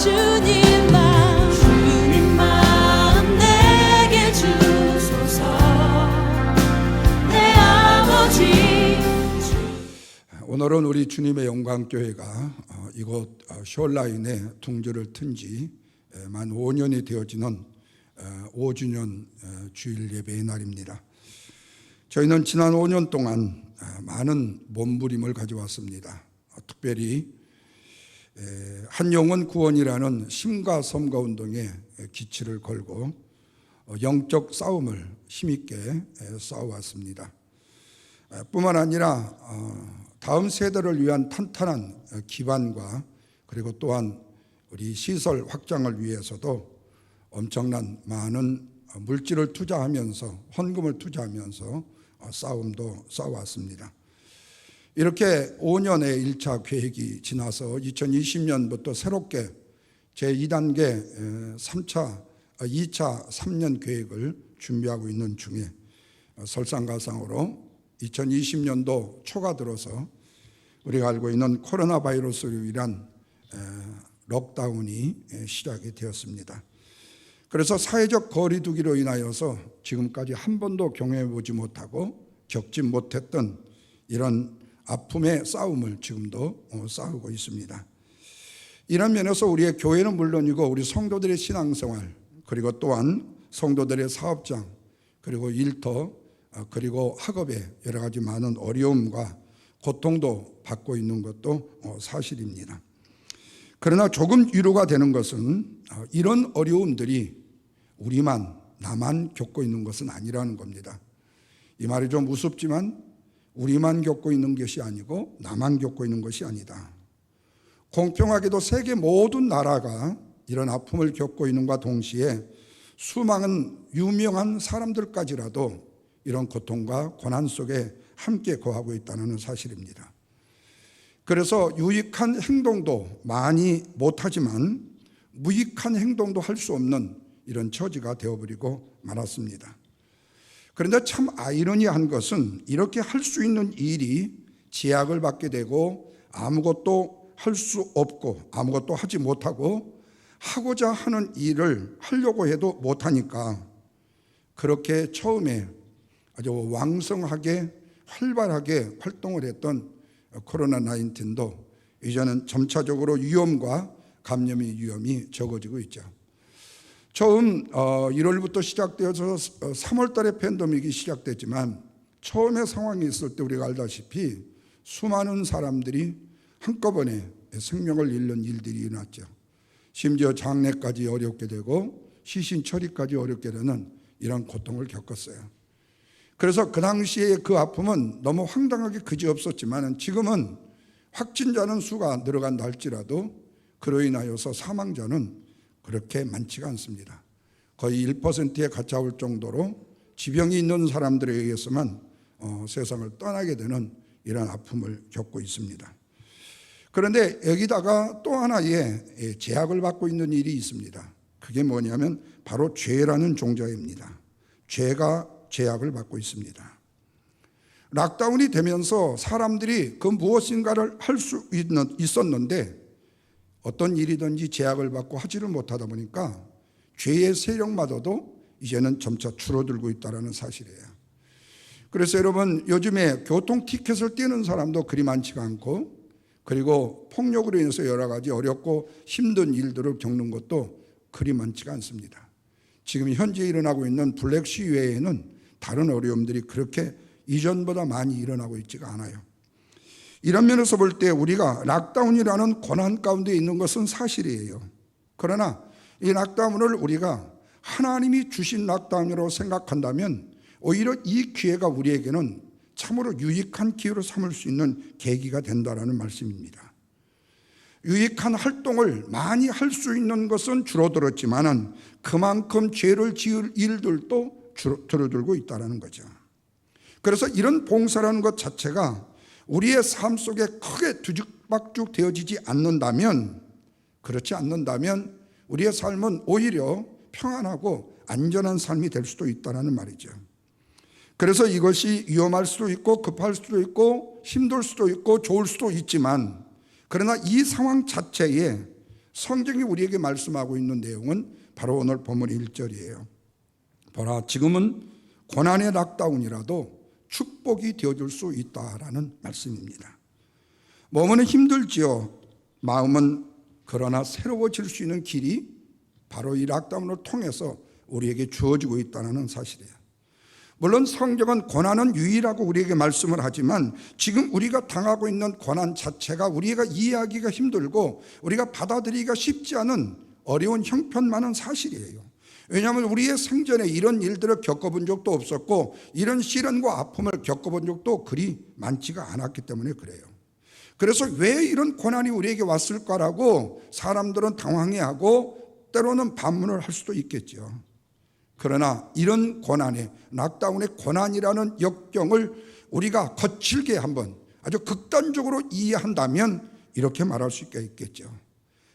주님 마음 내게 주소서. 내 아버지. 오늘은 우리 주님의 영광교회가 이곳 숄라인에 둥지를 튼 지 만 5년이 되어지는 5주년 주일 예배의 날입니다. 저희는 지난 5년 동안 많은 몸부림을 가져왔습니다. 특별히 한 영혼 구원이라는 심가섬가 운동에 기치를 걸고 영적 싸움을 힘있게 싸워왔습니다. 뿐만 아니라 다음 세대를 위한 탄탄한 기반과 그리고 또한 우리 시설 확장을 위해서도 엄청난 많은 물질을 투자하면서 헌금을 투자하면서 싸움도 싸워왔습니다. 이렇게 5년의 1차 계획이 지나서 2020년부터 새롭게 제2단계 2차 3년 계획을 준비하고 있는 중에 설상가상으로 2020년도 초가 들어서 우리가 알고 있는 코로나 바이러스로 인한 록다운이 시작이 되었습니다. 그래서 사회적 거리두기로 인하여서 지금까지 한 번도 경험해보지 못하고 겪지 못했던 이런 아픔의 싸움을 지금도 싸우고 있습니다. 이런 면에서 우리의 교회는 물론이고 우리 성도들의 신앙생활, 그리고 또한 성도들의 사업장, 그리고 일터, 그리고 학업에 여러 가지 많은 어려움과 고통도 받고 있는 것도 사실입니다. 그러나 조금 위로가 되는 것은 이런 어려움들이 나만 겪고 있는 것은 아니라는 겁니다. 이 말이 좀 우습지만 우리만 겪고 있는 것이 아니고 나만 겪고 있는 것이 아니다. 공평하게도 세계 모든 나라가 이런 아픔을 겪고 있는과 동시에 수많은 유명한 사람들까지라도 이런 고통과 고난 속에 함께 거하고 있다는 사실입니다. 그래서 유익한 행동도 많이 못하지만 무익한 행동도 할 수 없는 이런 처지가 되어버리고 말았습니다. 그런데 참 아이러니한 것은 이렇게 할 수 있는 일이 제약을 받게 되고 아무것도 할 수 없고 아무것도 하지 못하고 하고자 하는 일을 하려고 해도 못하니까 그렇게 처음에 아주 왕성하게 활발하게 활동을 했던 코로나19도 이제는 점차적으로 위험과 감염의 위험이 적어지고 있죠. 처음 1월부터 시작되어서 3월 달에 팬데믹이 시작됐지만 처음에 상황이 있을 때 우리가 알다시피 수많은 사람들이 한꺼번에 생명을 잃는 일들이 일어났죠. 심지어 장례까지 어렵게 되고 시신 처리까지 어렵게 되는 이런 고통을 겪었어요. 그래서 그 당시에 그 아픔은 너무 황당하게 그지없었지만 지금은 확진자는 수가 늘어간다 할지라도 그로 인하여서 사망자는 그렇게 많지가 않습니다. 거의 1%에 가까울 정도로 지병이 있는 사람들에 의해서만 세상을 떠나게 되는 이런 아픔을 겪고 있습니다. 그런데 여기다가 또 하나의 제약을 받고 있는 일이 있습니다. 그게 뭐냐면 바로 죄라는 종자입니다. 죄가 제약을 받고 있습니다. 락다운이 되면서 사람들이 그 무엇인가를 할 수 있었는데 어떤 일이든지 제약을 받고 하지를 못하다 보니까 죄의 세력마저도 이제는 점차 줄어들고 있다는 사실이에요. 그래서 여러분 요즘에 교통 티켓을 떼는 사람도 그리 많지가 않고 그리고 폭력으로 인해서 여러 가지 어렵고 힘든 일들을 겪는 것도 그리 많지가 않습니다. 지금 현재 일어나고 있는 블랙 시위에는 다른 어려움들이 그렇게 이전보다 많이 일어나고 있지가 않아요. 이런 면에서 볼 때 우리가 락다운이라는 고난 가운데 있는 것은 사실이에요. 그러나 이 락다운을 우리가 하나님이 주신 락다운이라고 생각한다면 오히려 이 기회가 우리에게는 참으로 유익한 기회로 삼을 수 있는 계기가 된다는 말씀입니다. 유익한 활동을 많이 할 수 있는 것은 줄어들었지만 그만큼 죄를 지을 일들도 줄어들고 있다는 거죠. 그래서 이런 봉사라는 것 자체가 우리의 삶 속에 크게 뒤죽박죽 되어지지 않는다면, 그렇지 않는다면 우리의 삶은 오히려 평안하고 안전한 삶이 될 수도 있다는 말이죠. 그래서 이것이 위험할 수도 있고 급할 수도 있고 힘들 수도 있고 좋을 수도 있지만 그러나 이 상황 자체에 성경이 우리에게 말씀하고 있는 내용은 바로 오늘 본문 1절이에요. 보라, 지금은 고난의 락다운이라도 축복이 되어줄 수 있다라는 말씀입니다. 몸은 힘들지요. 마음은 그러나 새로워질 수 있는 길이 바로 이 락다운을 통해서 우리에게 주어지고 있다는 사실이에요. 물론 성경은 고난은 유일하고 우리에게 말씀을 하지만 지금 우리가 당하고 있는 고난 자체가 우리가 이해하기가 힘들고 우리가 받아들이기가 쉽지 않은 어려운 형편만은 사실이에요. 왜냐하면 우리의 생전에 이런 일들을 겪어본 적도 없었고 이런 시련과 아픔을 겪어본 적도 그리 많지가 않았기 때문에 그래요. 그래서 왜 이런 고난이 우리에게 왔을까라고 사람들은 당황해하고 때로는 반문을 할 수도 있겠죠. 그러나 이런 고난에, 락다운의 고난이라는 역경을 우리가 거칠게 한번 아주 극단적으로 이해한다면 이렇게 말할 수 있겠죠.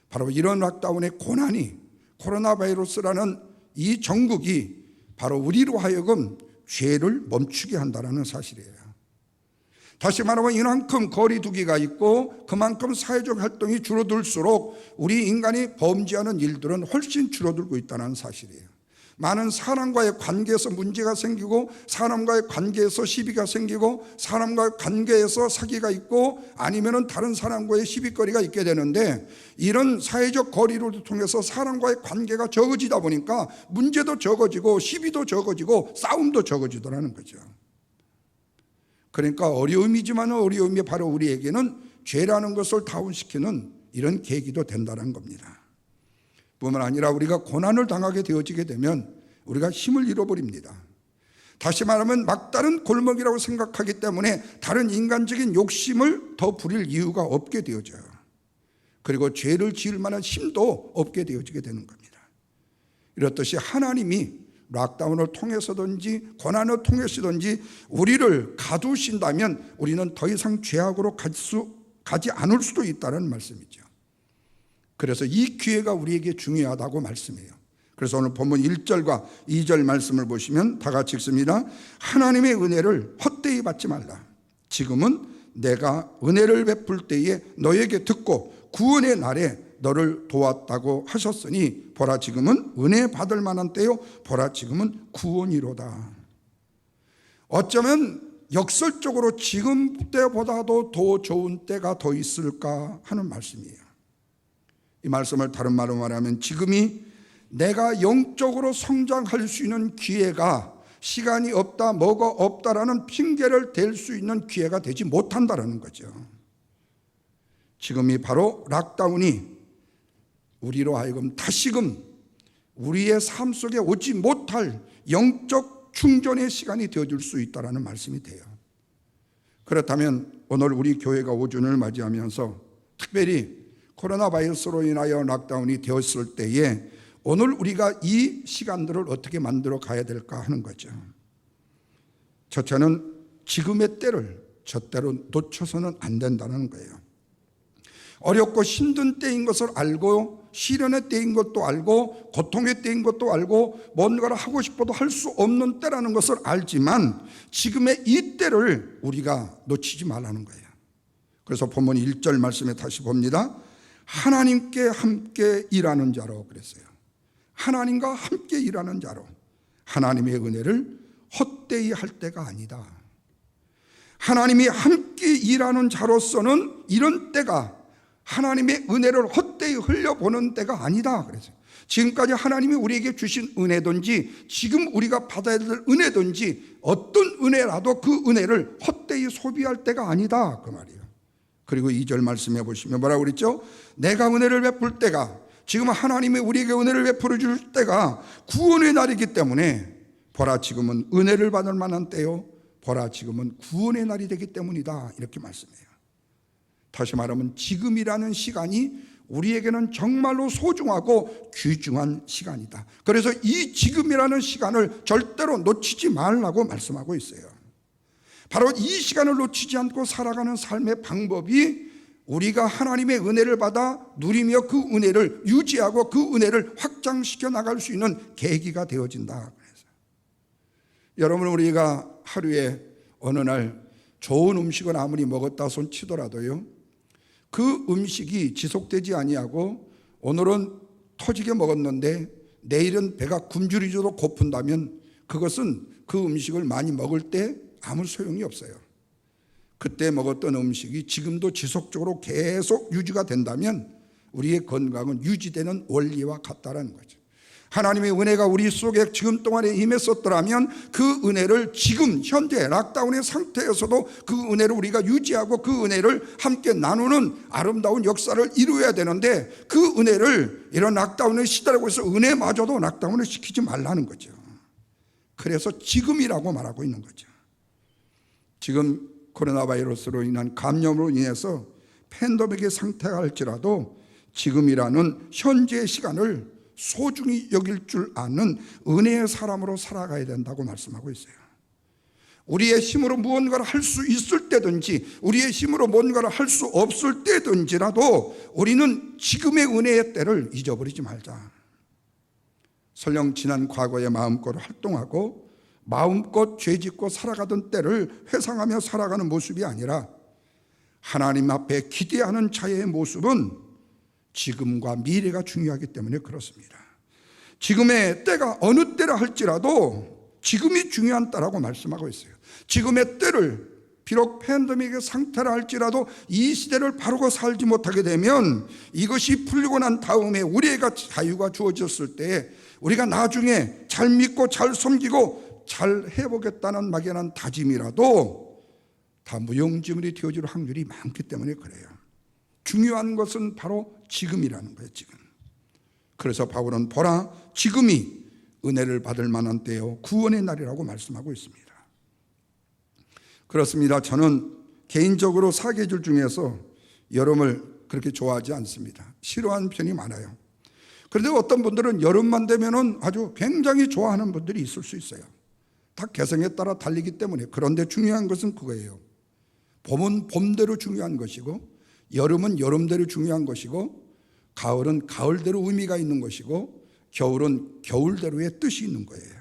바로 이런 락다운의 고난이, 코로나 바이러스라는 이 정국이 바로 우리로 하여금 죄를 멈추게 한다는 사실이에요. 다시 말하면 이만큼 거리두기가 있고 그만큼 사회적 활동이 줄어들수록 우리 인간이 범죄하는 일들은 훨씬 줄어들고 있다는 사실이에요. 많은 사람과의 관계에서 문제가 생기고 사람과의 관계에서 시비가 생기고 사람과의 관계에서 사기가 있고 아니면은 다른 사람과의 시비거리가 있게 되는데 이런 사회적 거리를 통해서 사람과의 관계가 적어지다 보니까 문제도 적어지고 시비도 적어지고 싸움도 적어지더라는 거죠. 그러니까 어려움이지만 어려움이 바로 우리에게는 죄라는 것을 다운시키는 이런 계기도 된다는 겁니다. 뿐만 아니라 우리가 고난을 당하게 되어지게 되면 우리가 힘을 잃어버립니다. 다시 말하면 막다른 골목이라고 생각하기 때문에 다른 인간적인 욕심을 더 부릴 이유가 없게 되어져요. 그리고 죄를 지을 만한 힘도 없게 되어지게 되는 겁니다. 이렇듯이 하나님이 락다운을 통해서든지 고난을 통해서든지 우리를 가두신다면 우리는 더 이상 죄악으로 가지 않을 수도 있다는 말씀이죠. 그래서 이 기회가 우리에게 중요하다고 말씀해요. 그래서 오늘 본문 1절과 2절 말씀을 보시면 다 같이 읽습니다. 하나님의 은혜를 헛되이 받지 말라. 지금은 내가 은혜를 베풀 때에 너에게 듣고 구원의 날에 너를 도왔다고 하셨으니 보라 지금은 은혜 받을 만한 때요 보라 지금은 구원이로다. 어쩌면 역설적으로 지금 때보다도 더 좋은 때가 더 있을까 하는 말씀이에요. 이 말씀을 다른 말로 말하면 지금이 내가 영적으로 성장할 수 있는 기회가 시간이 없다 뭐가 없다라는 핑계를 댈 수 있는 기회가 되지 못한다라는 거죠. 지금이 바로 락다운이 우리로 하여금 다시금 우리의 삶 속에 오지 못할 영적 충전의 시간이 되어줄 수 있다는 말씀이 돼요. 그렇다면 오늘 우리 교회가 오준을 맞이하면서 특별히 코로나 바이러스로 인하여 락다운이 되었을 때에 오늘 우리가 이 시간들을 어떻게 만들어 가야 될까 하는 거죠. 첫째는 지금의 때를 젖대로 놓쳐서는 안 된다는 거예요. 어렵고 힘든 때인 것을 알고 시련의 때인 것도 알고 고통의 때인 것도 알고 뭔가를 하고 싶어도 할 수 없는 때라는 것을 알지만 지금의 이 때를 우리가 놓치지 말라는 거예요. 그래서 본문 1절 말씀에 다시 봅니다. 하나님께 함께 일하는 자로 그랬어요. 하나님과 함께 일하는 자로 하나님의 은혜를 헛되이 할 때가 아니다. 하나님이 함께 일하는 자로서는 이런 때가 하나님의 은혜를 헛되이 흘려보는 때가 아니다. 그래서 지금까지 하나님이 우리에게 주신 은혜든지 지금 우리가 받아야 될 은혜든지 어떤 은혜라도 그 은혜를 헛되이 소비할 때가 아니다. 그 말이에요. 그리고 2절 말씀해 보시면 뭐라고 그랬죠? 내가 은혜를 베풀 때가 지금 하나님이 우리에게 은혜를 베풀어 줄 때가 구원의 날이기 때문에 보라 지금은 은혜를 받을 만한 때요 보라 지금은 구원의 날이 되기 때문이다. 이렇게 말씀해요. 다시 말하면 지금이라는 시간이 우리에게는 정말로 소중하고 귀중한 시간이다. 그래서 이 지금이라는 시간을 절대로 놓치지 말라고 말씀하고 있어요. 바로 이 시간을 놓치지 않고 살아가는 삶의 방법이 우리가 하나님의 은혜를 받아 누리며 그 은혜를 유지하고 그 은혜를 확장시켜 나갈 수 있는 계기가 되어진다. 그래서 여러분 우리가 하루에 어느 날 좋은 음식을 아무리 먹었다 손 치더라도요 그 음식이 지속되지 아니하고 오늘은 터지게 먹었는데 내일은 배가 굶주리도록 고픈다면 그것은 그 음식을 많이 먹을 때 아무 소용이 없어요. 그때 먹었던 음식이 지금도 지속적으로 계속 유지가 된다면 우리의 건강은 유지되는 원리와 같다라는 거죠. 하나님의 은혜가 우리 속에 지금 동안에 임했었더라면 그 은혜를 지금 현재 락다운의 상태에서도 그 은혜를 우리가 유지하고 그 은혜를 함께 나누는 아름다운 역사를 이루어야 되는데 그 은혜를 이런 락다운에 시달리고 있어 은혜마저도 락다운을 시키지 말라는 거죠. 그래서 지금이라고 말하고 있는 거죠. 지금 코로나 바이러스로 인한 감염으로 인해서 팬데믹의 상태가 할지라도 지금이라는 현재의 시간을 소중히 여길 줄 아는 은혜의 사람으로 살아가야 된다고 말씀하고 있어요. 우리의 힘으로 무언가를 할 수 있을 때든지 우리의 힘으로 뭔가를 할 수 없을 때든지라도 우리는 지금의 은혜의 때를 잊어버리지 말자. 설령 지난 과거에 마음껏 활동하고 마음껏 죄짓고 살아가던 때를 회상하며 살아가는 모습이 아니라 하나님 앞에 기대하는 자의 모습은 지금과 미래가 중요하기 때문에 그렇습니다. 지금의 때가 어느 때라 할지라도 지금이 중요한 때라고 말씀하고 있어요. 지금의 때를 비록 팬데믹의 상태라 할지라도 이 시대를 바르고 살지 못하게 되면 이것이 풀리고 난 다음에 우리가 자유가 주어졌을 때 우리가 나중에 잘 믿고 잘 섬기고 잘 해보겠다는 막연한 다짐이라도 다 무용지물이 되어질 확률이 많기 때문에 그래요. 중요한 것은 바로 지금이라는 거예요. 지금. 그래서 바울은 보라 지금이 은혜를 받을 만한 때요 구원의 날이라고 말씀하고 있습니다. 그렇습니다. 저는 개인적으로 사계절 중에서 여름을 그렇게 좋아하지 않습니다. 싫어하는 편이 많아요. 그런데 어떤 분들은 여름만 되면은 아주 굉장히 좋아하는 분들이 있을 수 있어요. 다 개성에 따라 달리기 때문에. 그런데 중요한 것은 그거예요. 봄은 봄대로 중요한 것이고 여름은 여름대로 중요한 것이고 가을은 가을대로 의미가 있는 것이고 겨울은 겨울대로의 뜻이 있는 거예요.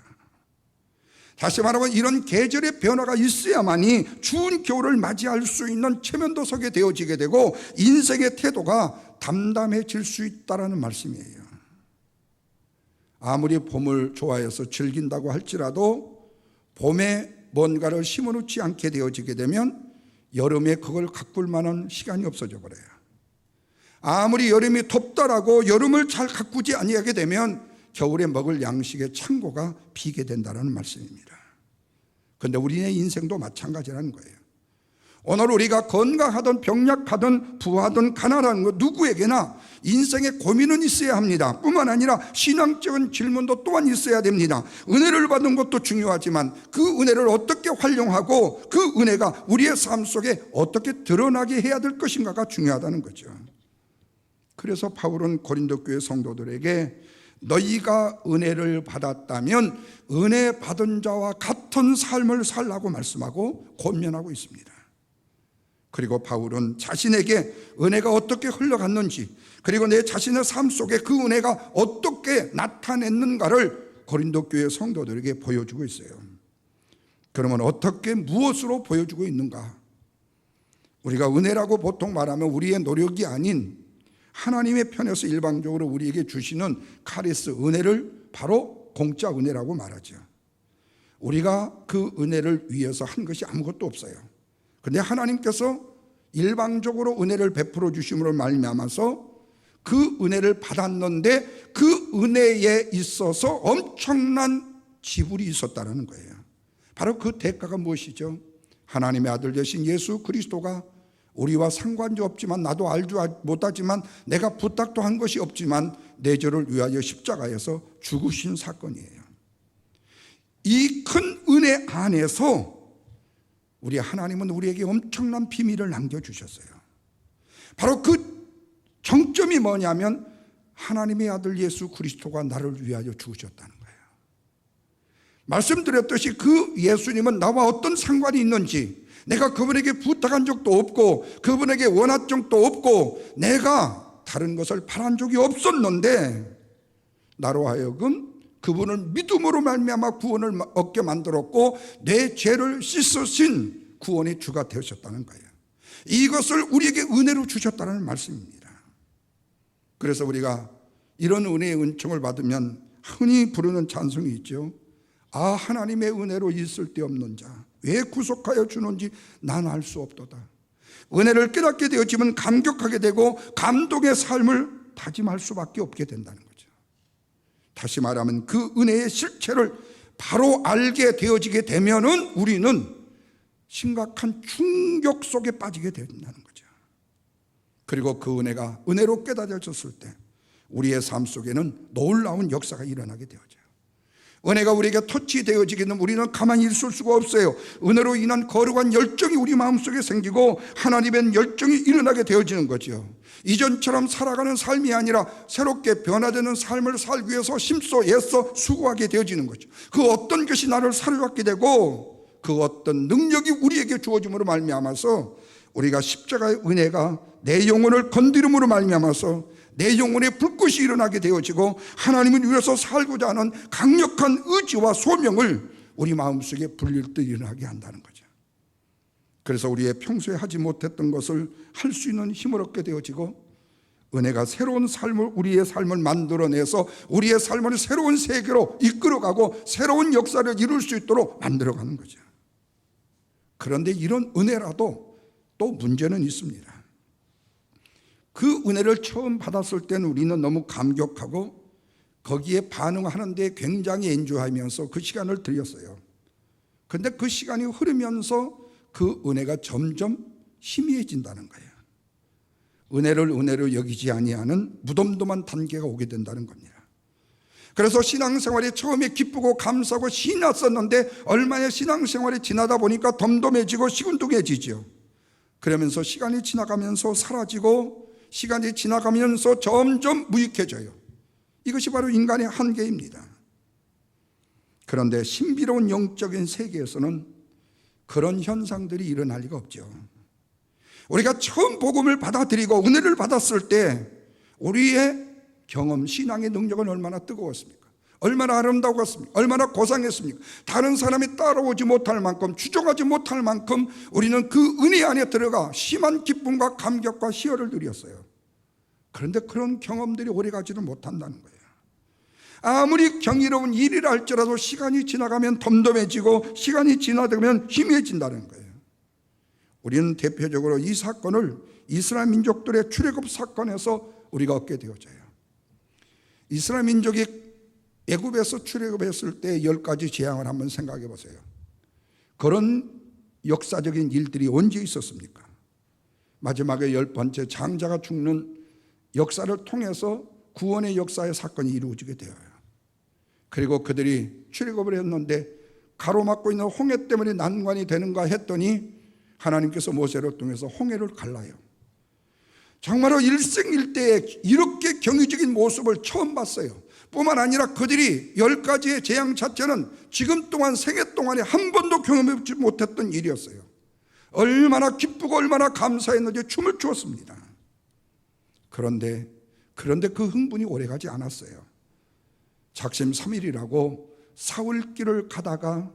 다시 말하면 이런 계절의 변화가 있어야만이 추운 겨울을 맞이할 수 있는 체면도석에 되어지게 되고 인생의 태도가 담담해질 수 있다는 말씀이에요. 아무리 봄을 좋아해서 즐긴다고 할지라도 봄에 뭔가를 심어놓지 않게 되어지게 되면 여름에 그걸 가꿀 만한 시간이 없어져 버려요. 아무리 여름이 덥다라고 여름을 잘 가꾸지 아니하게 되면 겨울에 먹을 양식의 창고가 비게 된다는 말씀입니다. 그런데 우리의 인생도 마찬가지라는 거예요. 오늘 우리가 건강하든 병약하든 부하든 가난한 것 누구에게나 인생의 고민은 있어야 합니다. 뿐만 아니라 신앙적인 질문도 또한 있어야 됩니다. 은혜를 받은 것도 중요하지만 그 은혜를 어떻게 활용하고 그 은혜가 우리의 삶 속에 어떻게 드러나게 해야 될 것인가가 중요하다는 거죠. 그래서 바울은 고린도 교회 성도들에게 너희가 은혜를 받았다면 은혜 받은 자와 같은 삶을 살라고 말씀하고 권면하고 있습니다. 그리고 바울은 자신에게 은혜가 어떻게 흘러갔는지 그리고 내 자신의 삶 속에 그 은혜가 어떻게 나타냈는가를 고린도 교회 성도들에게 보여주고 있어요. 그러면 어떻게 무엇으로 보여주고 있는가? 우리가 은혜라고 보통 말하면 우리의 노력이 아닌 하나님의 편에서 일방적으로 우리에게 주시는 카리스 은혜를 바로 공짜 은혜라고 말하죠. 우리가 그 은혜를 위해서 한 것이 아무것도 없어요. 그런데 하나님께서 일방적으로 은혜를 베풀어 주심으로 말미암아서 그 은혜를 받았는데 그 은혜에 있어서 엄청난 지불이 있었다는 거예요. 바로 그 대가가 무엇이죠? 하나님의 아들 되신 예수 그리스도가 우리와 상관도 없지만 나도 알도 못하지만 내가 부탁도 한 것이 없지만 내 죄를 위하여 십자가에서 죽으신 사건이에요. 이 큰 은혜 안에서 우리 하나님은 우리에게 엄청난 비밀을 남겨주셨어요. 바로 그 정점이 뭐냐면 하나님의 아들 예수 그리스도가 나를 위하여 죽으셨다는 거예요. 말씀드렸듯이 그 예수님은 나와 어떤 상관이 있는지 내가 그분에게 부탁한 적도 없고 그분에게 원한 적도 없고 내가 다른 것을 바란 적이 없었는데 나로 하여금 그분을 믿음으로 말미암아 구원을 얻게 만들었고 내 죄를 씻으신 구원의 주가 되셨다는 거예요. 이것을 우리에게 은혜로 주셨다는 말씀입니다. 그래서 우리가 이런 은혜의 은총을 받으면 흔히 부르는 찬송이 있죠. 아, 하나님의 은혜로 있을 데 없는 자 왜 구속하여 주는지 난 알 수 없도다. 은혜를 깨닫게 되어지면 감격하게 되고 감동의 삶을 다짐할 수밖에 없게 된다는 거죠. 다시 말하면 그 은혜의 실체를 바로 알게 되어지게 되면은 우리는 심각한 충격 속에 빠지게 된다는 거죠. 그리고 그 은혜가 은혜로 깨닫어졌을 때 우리의 삶 속에는 놀라운 역사가 일어나게 되어져요. 은혜가 우리에게 터치되어지게 되면 우리는 가만히 있을 수가 없어요. 은혜로 인한 거룩한 열정이 우리 마음속에 생기고 하나님의 열정이 일어나게 되어지는 거죠. 이전처럼 살아가는 삶이 아니라 새롭게 변화되는 삶을 살기 위해서 힘써 애써 수고하게 되어지는 거죠. 그 어떤 것이 나를 사로잡게 되고 그 어떤 능력이 우리에게 주어짐으로 말미암아서 우리가 십자가의 은혜가 내 영혼을 건드림으로 말미암아서 내 영혼에 불꽃이 일어나게 되어지고 하나님을 위해서 살고자 하는 강력한 의지와 소명을 우리 마음속에 불릴 듯 일어나게 한다는 거죠. 그래서 우리의 평소에 하지 못했던 것을 할 수 있는 힘을 얻게 되어지고 은혜가 새로운 삶을 우리의 삶을 만들어내서 우리의 삶을 새로운 세계로 이끌어가고 새로운 역사를 이룰 수 있도록 만들어가는 거죠. 그런데 이런 은혜라도 또 문제는 있습니다. 그 은혜를 처음 받았을 때는 우리는 너무 감격하고 거기에 반응하는 데 굉장히 엔조하면서 그 시간을 들였어요. 그런데 그 시간이 흐르면서 그 은혜가 점점 희미해진다는 거예요. 은혜를 은혜로 여기지 아니하는 무덤덤한 단계가 오게 된다는 겁니다. 그래서 신앙생활이 처음에 기쁘고 감사하고 신났었는데 얼마나 신앙생활이 지나다 보니까 덤덤해지고 시큰둥해지죠. 그러면서 시간이 지나가면서 사라지고 시간이 지나가면서 점점 무익해져요. 이것이 바로 인간의 한계입니다. 그런데 신비로운 영적인 세계에서는 그런 현상들이 일어날 리가 없죠. 우리가 처음 복음을 받아들이고 은혜를 받았을 때 우리의 경험, 신앙의 능력은 얼마나 뜨거웠습니까? 얼마나 아름다웠습니까? 얼마나 고상했습니까? 다른 사람이 따라오지 못할 만큼, 추종하지 못할 만큼 우리는 그 은혜 안에 들어가 심한 기쁨과 감격과 희열을 누렸어요. 그런데 그런 경험들이 오래가지는 못한다는 거예요. 아무리 경이로운 일이라 할지라도 시간이 지나가면 덤덤해지고 시간이 지나면 희미해진다는 거예요. 우리는 대표적으로 이 사건을 이스라엘 민족들의 출애굽 사건에서 우리가 얻게 되어져요. 이스라엘 민족이 애굽에서 출애굽했을 때 10가지 재앙을 한번 생각해 보세요. 그런 역사적인 일들이 언제 있었습니까? 마지막에 10번째 장자가 죽는 역사를 통해서 구원의 역사의 사건이 이루어지게 되어요. 그리고 그들이 출애굽을 했는데 가로막고 있는 홍해 때문에 난관이 되는가 했더니 하나님께서 모세를 통해서 홍해를 갈라요. 정말로 일생일대에 이렇게 경이적인 모습을 처음 봤어요. 뿐만 아니라 그들이 10가지의 재앙 자체는 지금 동안 생애 동안에 한 번도 경험해보지 못했던 일이었어요. 얼마나 기쁘고 얼마나 감사했는지 춤을 추었습니다. 그런데 그 흥분이 오래가지 않았어요. 작심 3일이라고 사흘길을 가다가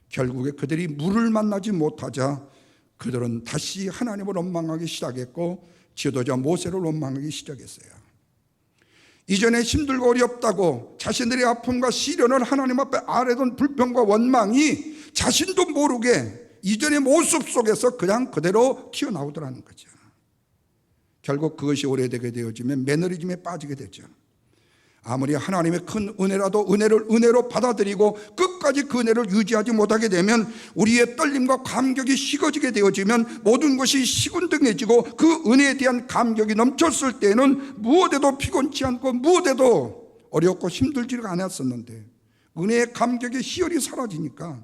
결국에 그들이 물을 만나지 못하자 그들은 다시 하나님을 원망하기 시작했고 지도자 모세를 원망하기 시작했어요. 이전에 힘들고 어렵다고 자신들의 아픔과 시련을 하나님 앞에 아뢰던 불평과 원망이 자신도 모르게 이전의 모습 속에서 그냥 그대로 튀어나오더라는 거죠. 결국 그것이 오래되게 되어지면 매너리즘에 빠지게 되죠. 아무리 하나님의 큰 은혜라도 은혜를 은혜로 받아들이고 끝까지 그 은혜를 유지하지 못하게 되면 우리의 떨림과 감격이 식어지게 되어지면 모든 것이 시큰둥해지고 그 은혜에 대한 감격이 넘쳤을 때는 무엇에도 피곤치 않고 무엇에도 어렵고 힘들지가 않았었는데 은혜의 감격의 희열이 사라지니까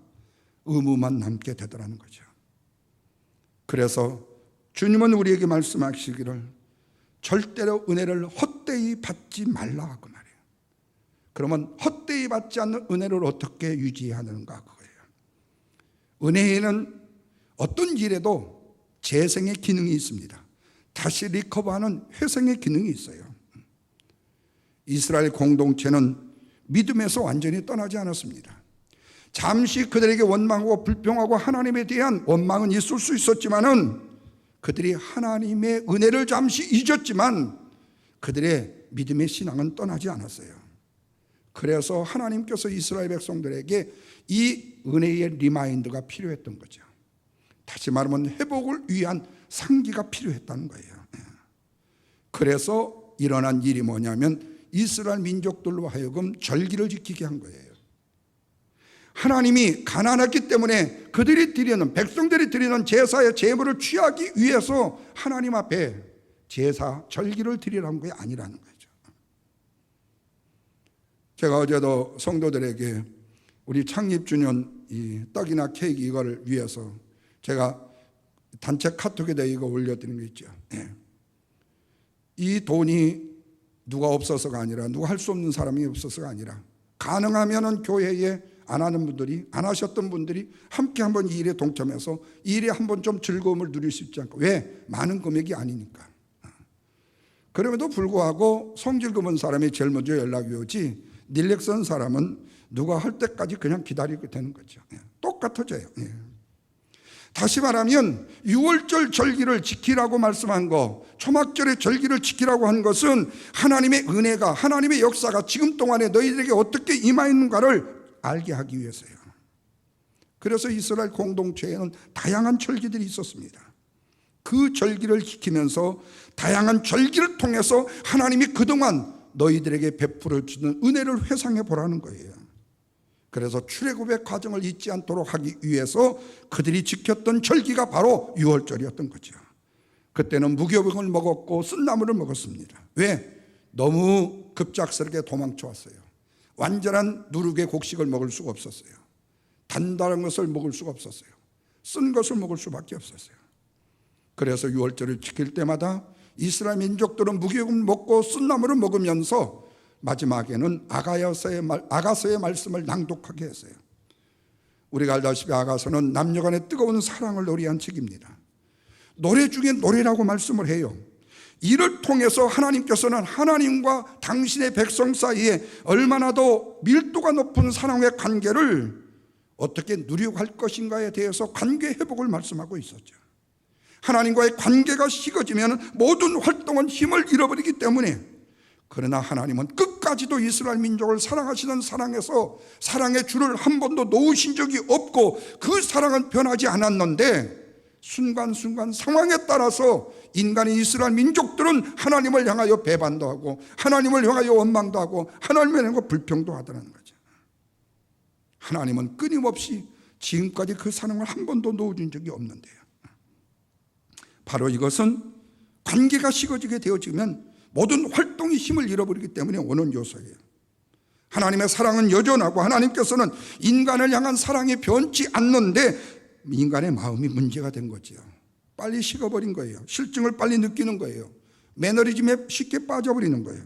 의무만 남게 되더라는 거죠. 그래서 주님은 우리에게 말씀하시기를 절대로 은혜를 헛되이 받지 말라 그 말이에요. 그러면 헛되이 받지 않는 은혜를 어떻게 유지해야 하는가 그거예요. 은혜에는 어떤 일에도 재생의 기능이 있습니다. 다시 리커버하는 회생의 기능이 있어요. 이스라엘 공동체는 믿음에서 완전히 떠나지 않았습니다. 잠시 그들에게 원망하고 불평하고 하나님에 대한 원망은 있을 수 있었지만은 그들이 하나님의 은혜를 잠시 잊었지만 그들의 믿음의 신앙은 떠나지 않았어요. 그래서 하나님께서 이스라엘 백성들에게 이 은혜의 리마인드가 필요했던 거죠. 다시 말하면 회복을 위한 상기가 필요했다는 거예요. 그래서 일어난 일이 뭐냐면 이스라엘 민족들로 하여금 절기를 지키게 한 거예요. 하나님이 가난했기 때문에 그들이 드리는, 백성들이 드리는 제사의 제물을 취하기 위해서 하나님 앞에 제사, 절기를 드리라는 게 아니라는 거죠. 제가 어제도 성도들에게 우리 창립주년 이 떡이나 케이크 이거를 위해서 제가 단체 카톡에다 이거 올려드린 거 있죠. 이 돈이 누가 없어서가 아니라, 누가 할 수 없는 사람이 없어서가 아니라, 가능하면은 교회에 안 하는 분들이, 안 하셨던 분들이 함께 한번 이 일에 동참해서 이 일에 한번 좀 즐거움을 누릴 수 있지 않을까. 왜? 많은 금액이 아니니까. 그럼에도 불구하고 성질 급한 사람이 제일 먼저 연락이 오지, 닐렉선 사람은 누가 할 때까지 그냥 기다리게 되는 거죠. 똑같아져요. 다시 말하면 6월절 절기를 지키라고 말씀한 거, 초막절의 절기를 지키라고 한 것은 하나님의 은혜가, 하나님의 역사가 지금 동안에 너희들에게 어떻게 임하였는가를 알게 하기 위해서요. 그래서 이스라엘 공동체에는 다양한 절기들이 있었습니다. 그 절기를 지키면서 다양한 절기를 통해서 하나님이 그동안 너희들에게 베풀어 주는 은혜를 회상해 보라는 거예요. 그래서 출애굽의 과정을 잊지 않도록 하기 위해서 그들이 지켰던 절기가 바로 6월절이었던 거죠. 그때는 무교병을 먹었고 쓴나물을 먹었습니다. 왜? 너무 급작스럽게 도망쳐 왔어요. 완전한 누룩의 곡식을 먹을 수가 없었어요. 단단한 것을 먹을 수가 없었어요. 쓴 것을 먹을 수밖에 없었어요. 그래서 6월절을 지킬 때마다 이스라엘 민족들은 무교병을 먹고 쓴나물을 먹으면서 마지막에는 아가서의 말씀을 낭독하게 했어요. 우리가 알다시피 아가서는 남녀간의 뜨거운 사랑을 노래한 책입니다. 노래 중에 노래라고 말씀을 해요. 이를 통해서 하나님께서는 하나님과 당신의 백성 사이에 얼마나 더 밀도가 높은 사랑의 관계를 어떻게 누리고 할 것인가에 대해서 관계 회복을 말씀하고 있었죠. 하나님과의 관계가 식어지면 모든 활동은 힘을 잃어버리기 때문에, 그러나 하나님은 끝까지도 이스라엘 민족을 사랑하시는 사랑에서 사랑의 줄을 한 번도 놓으신 적이 없고 그 사랑은 변하지 않았는데, 순간순간 상황에 따라서 인간의 이스라엘 민족들은 하나님을 향하여 배반도 하고 하나님을 향하여 원망도 하고 하나님을 향하여 불평도 하더라는 거죠. 하나님은 끊임없이 지금까지 그 사랑을 한 번도 놓아준 적이 없는데요. 바로 이것은 관계가 식어지게 되어지면 모든 활동이 힘을 잃어버리기 때문에 오는 요소예요. 하나님의 사랑은 여전하고 하나님께서는 인간을 향한 사랑이 변치 않는데 인간의 마음이 문제가 된 거죠. 빨리 식어버린 거예요. 실증을 빨리 느끼는 거예요. 매너리즘에 쉽게 빠져버리는 거예요.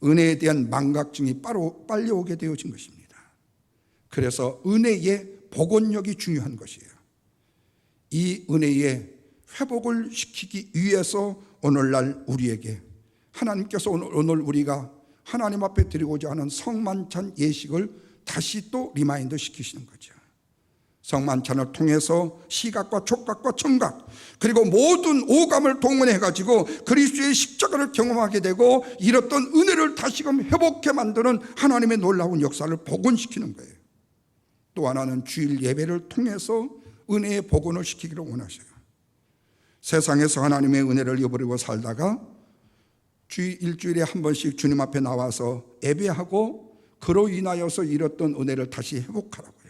은혜에 대한 망각증이 빨리 오게 되어진 것입니다. 그래서 은혜의 복원력이 중요한 것이에요. 이 은혜의 회복을 시키기 위해서 오늘날 우리에게 하나님께서 오늘 우리가 하나님 앞에 드리고자 하는 성만찬 예식을 다시 또 리마인드 시키시는 거죠. 성만찬을 통해서 시각과 촉각과 청각 그리고 모든 오감을 동원해가지고 그리스도의 십자가를 경험하게 되고 잃었던 은혜를 다시금 회복해 만드는 하나님의 놀라운 역사를 복원시키는 거예요. 또 하나는 주일 예배를 통해서 은혜의 복원을 시키기를 원하셔요. 세상에서 하나님의 은혜를 잃어버리고 살다가 일주일에 한 번씩 주님 앞에 나와서 예배하고 그로 인하여서 잃었던 은혜를 다시 회복하라고요.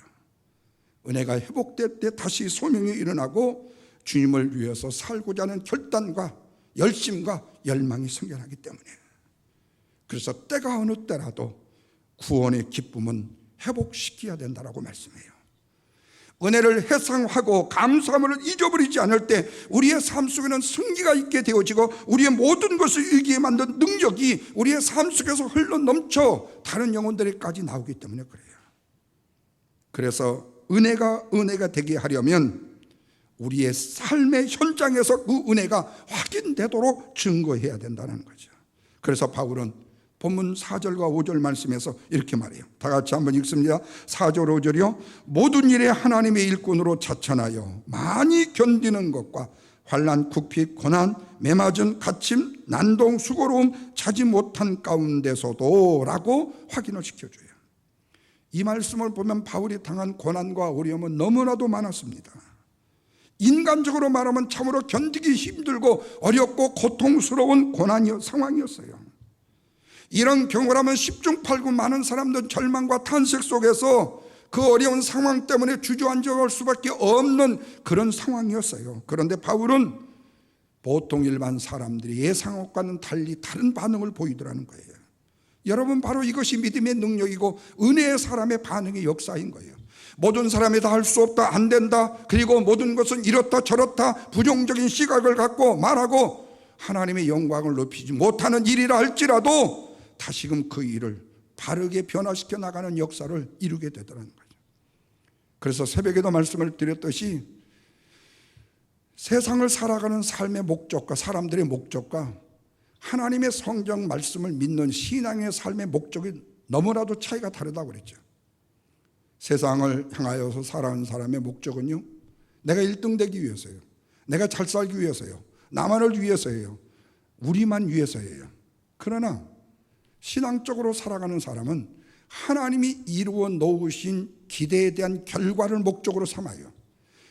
은혜가 회복될 때 다시 소명이 일어나고 주님을 위해서 살고자 하는 결단과 열심과 열망이 생겨나기 때문에, 그래서 때가 어느 때라도 구원의 기쁨은 회복시켜야 된다라고 말씀해요. 은혜를 회상하고 감사함을 잊어버리지 않을 때 우리의 삶 속에는 승리가 있게 되어지고 우리의 모든 것을 이기게 만든 능력이 우리의 삶 속에서 흘러넘쳐 다른 영혼들에게까지 나오기 때문에 그래요. 그래서 은혜가 되게 하려면 우리의 삶의 현장에서 그 은혜가 확인되도록 증거해야 된다는 거죠. 그래서 바울은 본문 4절과 5절 말씀에서 이렇게 말해요. 다 같이 한번 읽습니다. 4절 5절이요. 모든 일에 하나님의 일꾼으로 자천하여 많이 견디는 것과 환난, 국핍, 고난, 매맞은 갇힘, 난동, 수고로움 자지 못한 가운데서도 라고 확인을 시켜줘요. 이 말씀을 보면 바울이 당한 고난과 어려움은 너무나도 많았습니다. 인간적으로 말하면 참으로 견디기 힘들고 어렵고 고통스러운 상황이었어요. 이런 경우라면 10중 8구 많은 사람들은 절망과 탄식 속에서 그 어려운 상황 때문에 주저앉아갈 수밖에 없는 그런 상황이었어요. 그런데 바울은 보통 일반 사람들이 예상과는 달리 다른 반응을 보이더라는 거예요. 여러분, 바로 이것이 믿음의 능력이고 은혜의 사람의 반응의 역사인 거예요. 모든 사람이 다 할 수 없다, 안 된다, 그리고 모든 것은 이렇다 저렇다 부정적인 시각을 갖고 말하고 하나님의 영광을 높이지 못하는 일이라 할지라도 다시금 그 일을 바르게 변화시켜 나가는 역사를 이루게 되더라는 거죠. 그래서 새벽에도 말씀을 드렸듯이 세상을 살아가는 삶의 목적과 사람들의 목적과 하나님의 성경 말씀을 믿는 신앙의 삶의 목적이 너무나도 차이가 다르다고 그랬죠. 세상을 향하여서 살아가는 사람의 목적은요, 내가 1등 되기 위해서예요. 내가 잘 살기 위해서예요. 나만을 위해서예요. 우리만 위해서예요. 그러나 신앙적으로 살아가는 사람은 하나님이 이루어 놓으신 기대에 대한 결과를 목적으로 삼아요.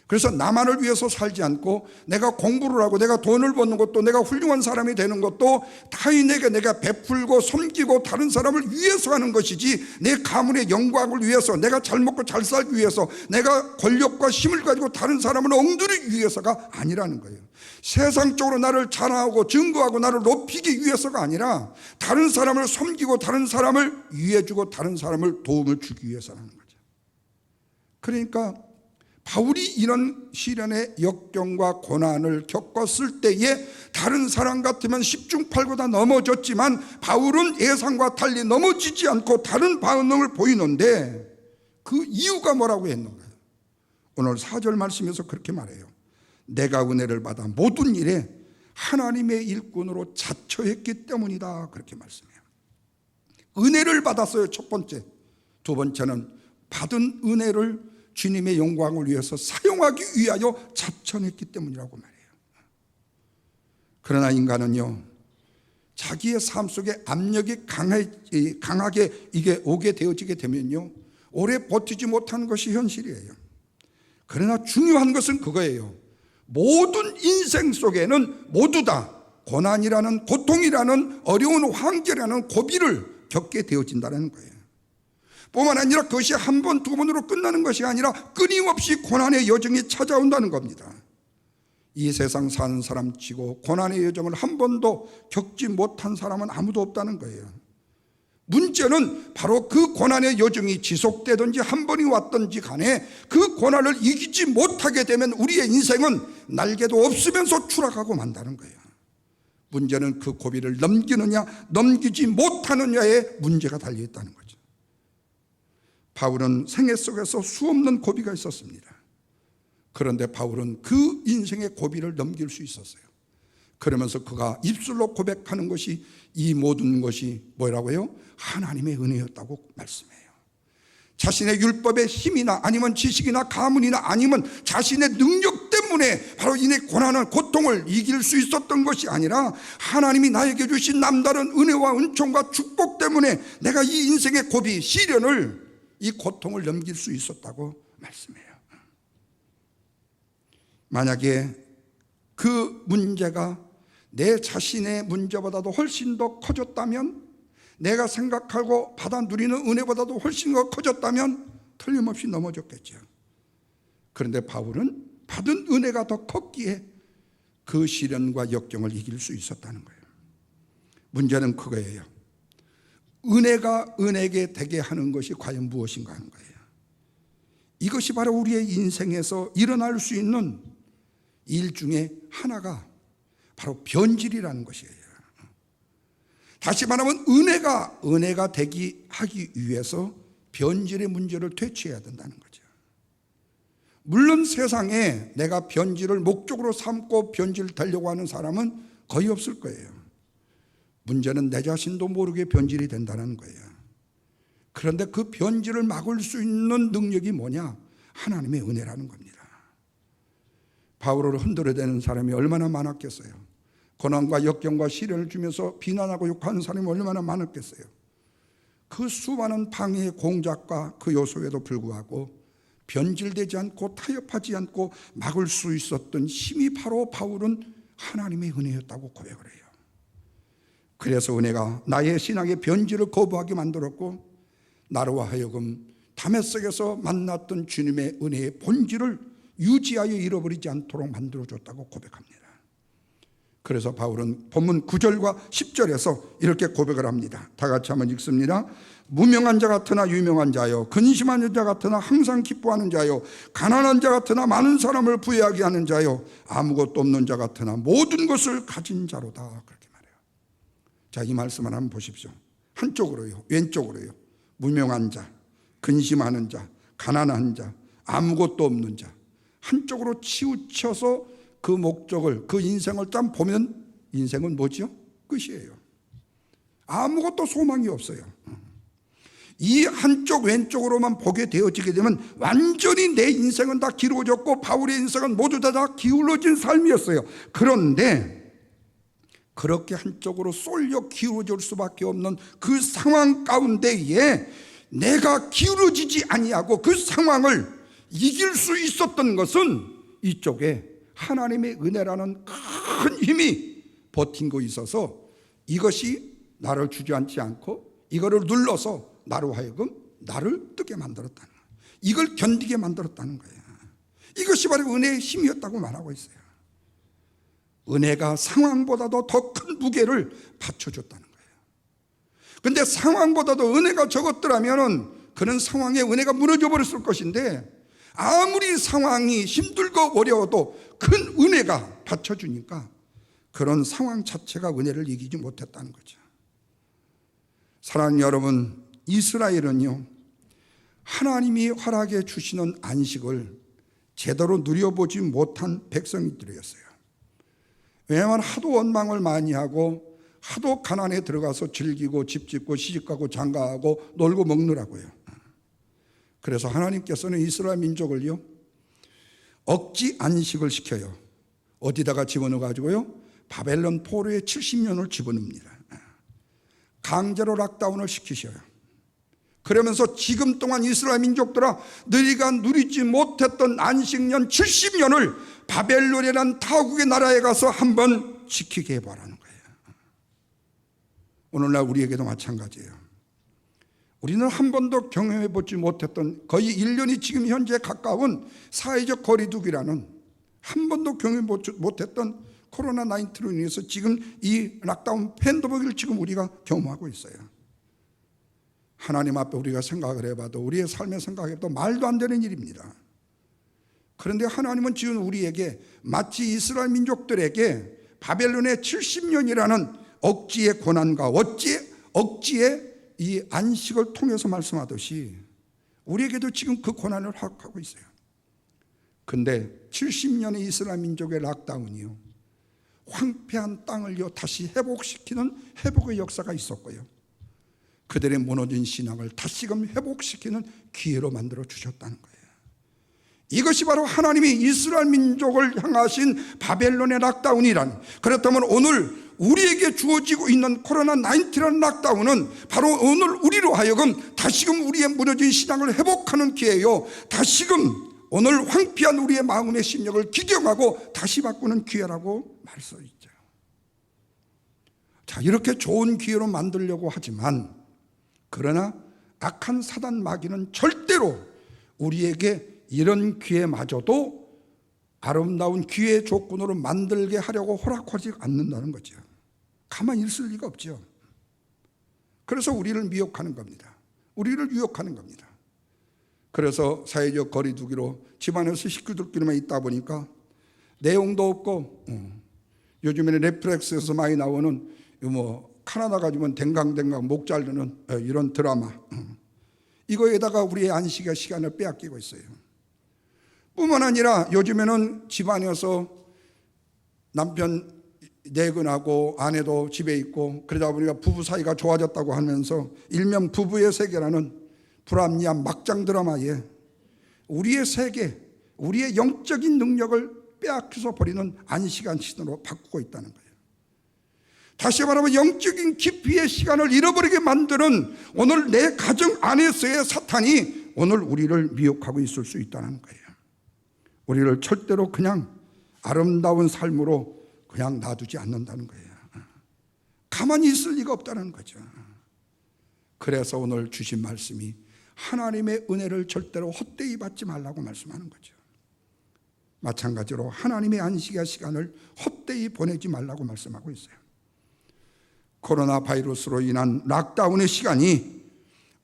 그래서 나만을 위해서 살지 않고 내가 공부를 하고 내가 돈을 버는 것도 내가 훌륭한 사람이 되는 것도 타인에게 내가 베풀고 섬기고 다른 사람을 위해서 하는 것이지 내 가문의 영광을 위해서 내가 잘 먹고 잘 살기 위해서 내가 권력과 힘을 가지고 다른 사람을 엉두르기 위해서가 아니라는 거예요. 세상적으로 나를 자랑하고 증거하고 나를 높이기 위해서가 아니라 다른 사람을 섬기고 다른 사람을 위해주고 다른 사람을 도움을 주기 위해서라는 거죠. 그러니까 바울이 이런 시련의 역경과 고난을 겪었을 때에 다른 사람 같으면 10중 8구 다 넘어졌지만 바울은 예상과 달리 넘어지지 않고 다른 반응을 보이는데 그 이유가 뭐라고 했는가요? 오늘 4절 말씀에서 그렇게 말해요. 내가 은혜를 받아 모든 일에 하나님의 일꾼으로 자처했기 때문이다, 그렇게 말씀해요. 은혜를 받았어요, 첫 번째. 두 번째는 받은 은혜를 주님의 영광을 위해서 사용하기 위하여 자처했기 때문이라고 말해요. 그러나 인간은요, 자기의 삶 속에 압력이 강하게 이게 오게 되어지게 되면요, 오래 버티지 못하는 것이 현실이에요. 그러나 중요한 것은 그거예요. 모든 인생 속에는 모두 다 고난이라는, 고통이라는, 어려운 환경이라는 고비를 겪게 되어진다는 거예요. 뿐만 아니라 그것이 한 번, 두 번으로 끝나는 것이 아니라 끊임없이 고난의 여정이 찾아온다는 겁니다. 이 세상 사는 사람 치고 고난의 여정을 한 번도 겪지 못한 사람은 아무도 없다는 거예요. 문제는 바로 그 고난의 여정이 지속되든지 한 번이 왔든지 간에 그 고난을 이기지 못하게 되면 우리의 인생은 날개도 없으면서 추락하고 만다는 거예요. 문제는 그 고비를 넘기느냐 넘기지 못하느냐에 문제가 달려있다는 거죠. 바울은 생애 속에서 수없는 고비가 있었습니다. 그런데 바울은 그 인생의 고비를 넘길 수 있었어요. 그러면서 그가 입술로 고백하는 것이 이 모든 것이 뭐라고요? 하나님의 은혜였다고 말씀해요. 자신의 율법의 힘이나 아니면 지식이나 가문이나 아니면 자신의 능력 때문에 바로 이 고난을, 고통을 이길 수 있었던 것이 아니라 하나님이 나에게 주신 남다른 은혜와 은총과 축복 때문에 내가 이 인생의 고비, 시련을, 이 고통을 넘길 수 있었다고 말씀해요. 만약에 그 문제가 내 자신의 문제보다도 훨씬 더 커졌다면, 내가 생각하고 받아 누리는 은혜보다도 훨씬 더 커졌다면 틀림없이 넘어졌겠죠. 그런데 바울은 받은 은혜가 더 컸기에 그 시련과 역경을 이길 수 있었다는 거예요. 문제는 그거예요. 은혜가 은혜게 되게 하는 것이 과연 무엇인가 하는 거예요. 이것이 바로 우리의 인생에서 일어날 수 있는 일 중에 하나가 바로 변질이라는 것이에요. 다시 말하면 은혜가 되기 하기 위해서 변질의 문제를 퇴치해야 된다는 거죠. 물론 세상에 내가 변질을 목적으로 삼고 변질되려고 하는 사람은 거의 없을 거예요. 문제는 내 자신도 모르게 변질이 된다는 거예요. 그런데 그 변질을 막을 수 있는 능력이 뭐냐? 하나님의 은혜라는 겁니다. 바울을 흔들어대는 사람이 얼마나 많았겠어요. 고난과 역경과 시련을 주면서 비난하고 욕하는 사람이 얼마나 많았겠어요. 그 수많은 방해의 공작과 그 요소에도 불구하고 변질되지 않고 타협하지 않고 막을 수 있었던 힘이 바로 바울은 하나님의 은혜였다고 고백을 해요. 그래서 은혜가 나의 신앙의 변질을 거부하게 만들었고 나로 하여금 다메섹에서 만났던 주님의 은혜의 본질을 유지하여 잃어버리지 않도록 만들어줬다고 고백합니다. 그래서 바울은 본문 9절과 10절에서 이렇게 고백을 합니다. 다 같이 한번 읽습니다. 무명한 자 같으나 유명한 자요, 근심하는 자 같으나 항상 기뻐하는 자요, 가난한 자 같으나 많은 사람을 부유하게 하는 자요, 아무것도 없는 자 같으나 모든 것을 가진 자로다. 그렇게 말해요. 자, 이 말씀을 한번 보십시오. 한쪽으로요, 왼쪽으로요. 무명한 자, 근심하는 자, 가난한 자, 아무것도 없는 자, 한쪽으로 치우쳐서 그 목적을, 그 인생을 딱 보면 인생은 뭐죠? 끝이에요. 아무것도 소망이 없어요. 이 한쪽 왼쪽으로만 보게 되어지게 되면 완전히 내 인생은 다 기울어졌고 바울의 인생은 모두 다 기울어진 삶이었어요. 그런데 그렇게 한쪽으로 쏠려 기울어질 수밖에 없는 그 상황 가운데에 내가 기울어지지 아니하고 그 상황을 이길 수 있었던 것은 이쪽에 하나님의 은혜라는 큰 힘이 버틴 거 있어서 이것이 나를 주저앉지 않고 이거를 눌러서 나로 하여금 나를 뜨게 만들었다는 거예요. 이걸 견디게 만들었다는 거예요. 이것이 바로 은혜의 힘이었다고 말하고 있어요. 은혜가 상황보다도 더 큰 무게를 받쳐줬다는 거예요. 그런데 상황보다도 은혜가 적었더라면 그는 상황에 은혜가 무너져 버렸을 것인데 아무리 상황이 힘들고 어려워도 큰 은혜가 받쳐주니까 그런 상황 자체가 은혜를 이기지 못했다는 거죠. 사랑하는 여러분, 이스라엘은요 하나님이 허락해 주시는 안식을 제대로 누려보지 못한 백성들이었어요. 왜냐하면 하도 원망을 많이 하고 하도 가난에 들어가서 즐기고 집 짓고 시집가고 장가하고 놀고 먹느라고요. 그래서 하나님께서는 이스라엘 민족을요 억지 안식을 시켜요. 어디다가 집어넣어 가지고요 바벨론 포로에 70년을 집어넣습니다. 강제로 락다운을 시키셔요. 그러면서 지금 동안 이스라엘 민족들아 너희가 누리지 못했던 안식년 70년을 바벨론이라는 타국의 나라에 가서 한번 지키게 해보라는 거예요. 오늘날 우리에게도 마찬가지예요. 우리는 한 번도 경험해보지 못했던 거의 1년이 지금 현재 가까운 사회적 거리두기라는 한 번도 경험해보지 못했던 코로나19로 인해서 지금 이 락다운 팬데믹을 지금 우리가 경험하고 있어요. 하나님 앞에 우리가 생각을 해봐도 우리의 삶에 생각해도 말도 안 되는 일입니다. 그런데 하나님은 지금 우리에게 마치 이스라엘 민족들에게 바벨론의 70년이라는 억지의 고난과 억지의 이 안식을 통해서 말씀하듯이 우리에게도 지금 그 고난을 허락하고 있어요. 근데 70년의 이스라엘 민족의 락다운이요 황폐한 땅을요 다시 회복시키는 회복의 역사가 있었고요 그들의 무너진 신앙을 다시금 회복시키는 기회로 만들어 주셨다는 거예요. 이것이 바로 하나님이 이스라엘 민족을 향하신 바벨론의 락다운이란, 그렇다면 오늘 우리에게 주어지고 있는 코로나19라는 락다운은 바로 오늘 우리로 하여금 다시금 우리의 무너진 신앙을 회복하는 기회요 다시금 오늘 황폐한 우리의 마음의 심령을 기경하고 다시 바꾸는 기회라고 말할 수 있죠. 자, 이렇게 좋은 기회로 만들려고 하지만 그러나 악한 사단 마귀는 절대로 우리에게 이런 기회마저도 아름다운 기회의 조건으로 만들게 하려고 허락하지 않는다는 거죠. 가만히 있을 리가 없죠. 그래서 우리를 미혹하는 겁니다. 우리를 유혹하는 겁니다. 그래서 사회적 거리두기로 집안에서 식구들끼리만 있다 보니까 내용도 없고 요즘에는 넷플릭스에서 많이 나오는 카나다 가지면 댕강댕강 목 자르는 이런 드라마 이거에다가 우리의 안식의 시간을 빼앗기고 있어요. 뿐만 아니라 요즘에는 집안에서 남편 내근하고 아내도 집에 있고 그러다 보니까 부부 사이가 좋아졌다고 하면서 일명 부부의 세계라는 불합리한 막장 드라마에 우리의 세계, 우리의 영적인 능력을 빼앗겨서 버리는 안식한 시간으로 바꾸고 있다는 거예요. 다시 말하면 영적인 깊이의 시간을 잃어버리게 만드는 오늘 내 가정 안에서의 사탄이 오늘 우리를 미혹하고 있을 수 있다는 거예요. 우리를 절대로 그냥 아름다운 삶으로 그냥 놔두지 않는다는 거예요. 가만히 있을 리가 없다는 거죠. 그래서 오늘 주신 말씀이 하나님의 은혜를 절대로 헛되이 받지 말라고 말씀하는 거죠. 마찬가지로 하나님의 안식의 시간을 헛되이 보내지 말라고 말씀하고 있어요. 코로나 바이러스로 인한 락다운의 시간이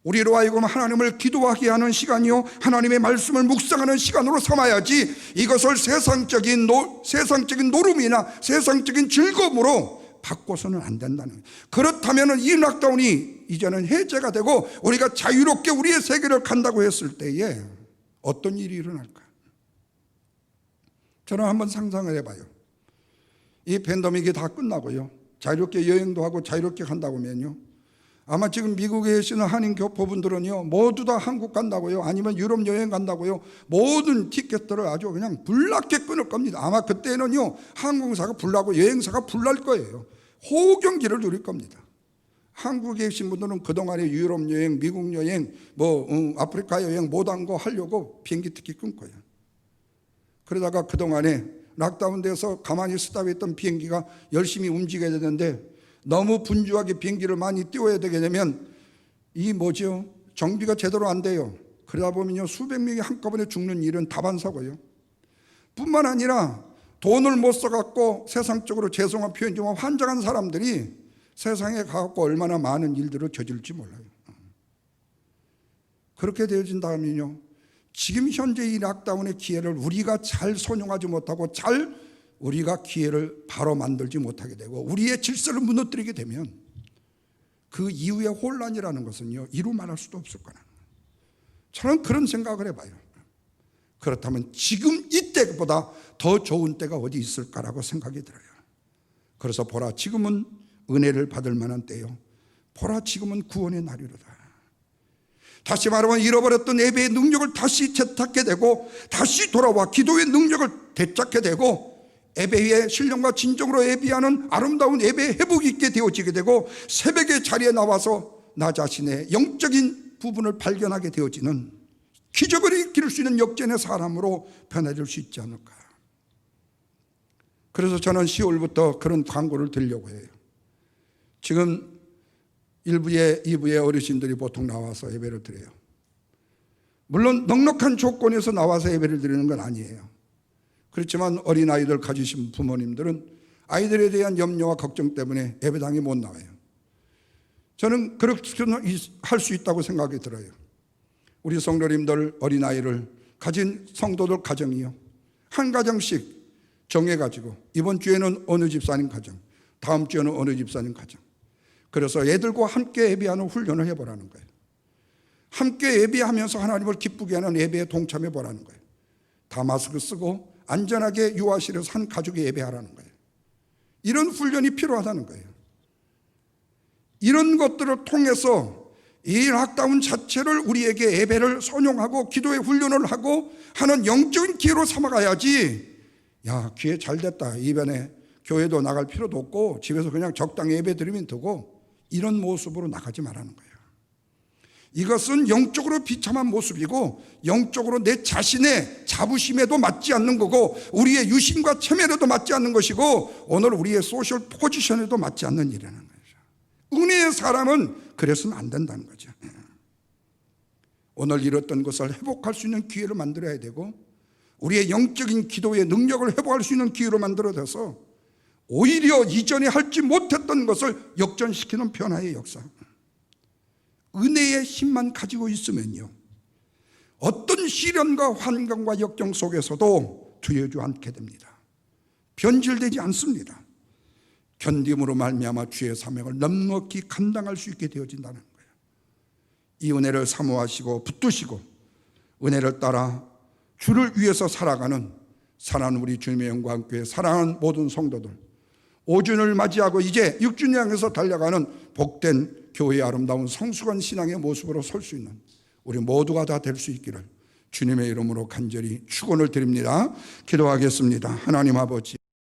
우리로 하여금 하나님을 기도하게 하는 시간이요, 하나님의 말씀을 묵상하는 시간으로 삼아야지 이것을 세상적인 노름이나 세상적인 즐거움으로 바꿔서는 안 된다는 거예요. 그렇다면 이 락다운이 이제는 해제가 되고 우리가 자유롭게 우리의 세계를 간다고 했을 때에 어떤 일이 일어날까? 저는 한번 상상을 해봐요. 이 팬데믹이 다 끝나고요, 자유롭게 여행도 하고 자유롭게 간다고 하면요, 아마 지금 미국에 계시는 한인 교포분들은요 모두 다 한국 간다고요, 아니면 유럽 여행 간다고요, 모든 티켓들을 아주 그냥 불나게 끊을 겁니다. 아마 그때는요 항공사가 불나고 여행사가 불날 거예요. 호경기를 누릴 겁니다. 한국에 계신 분들은 그동안에 유럽 여행, 미국 여행, 아프리카 여행 못한 거 하려고 비행기 티켓 끊고요. 그러다가 그동안에 락다운 돼서 가만히 스탑해 있던 비행기가 열심히 움직여야 되는데 너무 분주하게 비행기를 많이 띄워야 되게 되면 정비가 제대로 안 돼요. 그러다 보면요 수백 명이 한꺼번에 죽는 일은 다반사고요. 뿐만 아니라 돈을 못 써갖고 세상적으로 죄송한 표현이지만 환장한 사람들이 세상에 가갖고 얼마나 많은 일들을 저질지 몰라요. 그렇게 되어진다면요 지금 현재 이 락다운의 기회를 우리가 잘 손용하지 못하고 우리가 기회를 바로 만들지 못하게 되고 우리의 질서를 무너뜨리게 되면 그 이후의 혼란이라는 것은요 이루 말할 수도 없을 거라는 거예요. 저는 그런 생각을 해봐요. 그렇다면 지금 이때보다 더 좋은 때가 어디 있을까라고 생각이 들어요. 그래서 보라 지금은 은혜를 받을 만한 때요, 보라 지금은 구원의 날이로다. 다시 말하면 잃어버렸던 예배의 능력을 다시 되찾게 되고 다시 돌아와 기도의 능력을 되찾게 되고 예배의 신령과 진정으로 예배하는 아름다운 예배의 회복이 있게 되어지게 되고 새벽의 자리에 나와서 나 자신의 영적인 부분을 발견하게 되어지는 기적을 일으킬 수 있는 역전의 사람으로 변화될 수 있지 않을까. 그래서 저는 10월부터 그런 광고를 드리려고 해요. 지금 1부에 2부에 어르신들이 보통 나와서 예배를 드려요. 물론 넉넉한 조건에서 나와서 예배를 드리는 건 아니에요. 그렇지만 어린아이들 가지신 부모님들은 아이들에 대한 염려와 걱정 때문에 예배당에 못 나와요. 저는 그렇게 할 수 있다고 생각이 들어요. 우리 성도님들 어린아이를 가진 성도들 가정이요, 한 가정씩 정해가지고 이번 주에는 어느 집사님 가정, 다음 주에는 어느 집사님 가정, 그래서 애들과 함께 예배하는 훈련을 해보라는 거예요. 함께 예배하면서 하나님을 기쁘게 하는 예배에 동참해 보라는 거예요. 다 마스크 쓰고 안전하게 유아실에서 한 가족이 예배하라는 거예요. 이런 훈련이 필요하다는 거예요. 이런 것들을 통해서 이 락다운 자체를 우리에게 예배를 선용하고 기도의 훈련을 하고 하는 영적인 기회로 삼아가야지, 야 기회 잘 됐다, 이번에 교회도 나갈 필요도 없고 집에서 그냥 적당히 예배 드리면 되고, 이런 모습으로 나가지 말라는 거예요. 이것은 영적으로 비참한 모습이고 영적으로 내 자신의 자부심에도 맞지 않는 거고 우리의 유심과 체면에도 맞지 않는 것이고 오늘 우리의 소셜 포지션에도 맞지 않는 일이라는 거죠. 은혜의 사람은 그래서는 안 된다는 거죠. 오늘 잃었던 것을 회복할 수 있는 기회를 만들어야 되고 우리의 영적인 기도의 능력을 회복할 수 있는 기회로 만들어져서 오히려 이전에 할지 못했던 것을 역전시키는 변화의 역사. 은혜의 힘만 가지고 있으면요 어떤 시련과 환경과 역경 속에서도 두려워하지 않게 됩니다. 변질되지 않습니다. 견딤으로 말미암아 주의 사명을 넉넉히 감당할 수 있게 되어진다는 거예요. 이 은혜를 사모하시고 붙드시고 은혜를 따라 주를 위해서 살아가는 사랑하는 우리 주님의 영광교회 사랑하는 모든 성도들, 5주년을 맞이하고 이제 6주년 향해서 달려가는 복된 교회의 아름다운 성숙한 신앙의 모습으로 설 수 있는 우리 모두가 다 될 수 있기를 주님의 이름으로 간절히 축원을 드립니다. 기도하겠습니다. 하나님 아버지,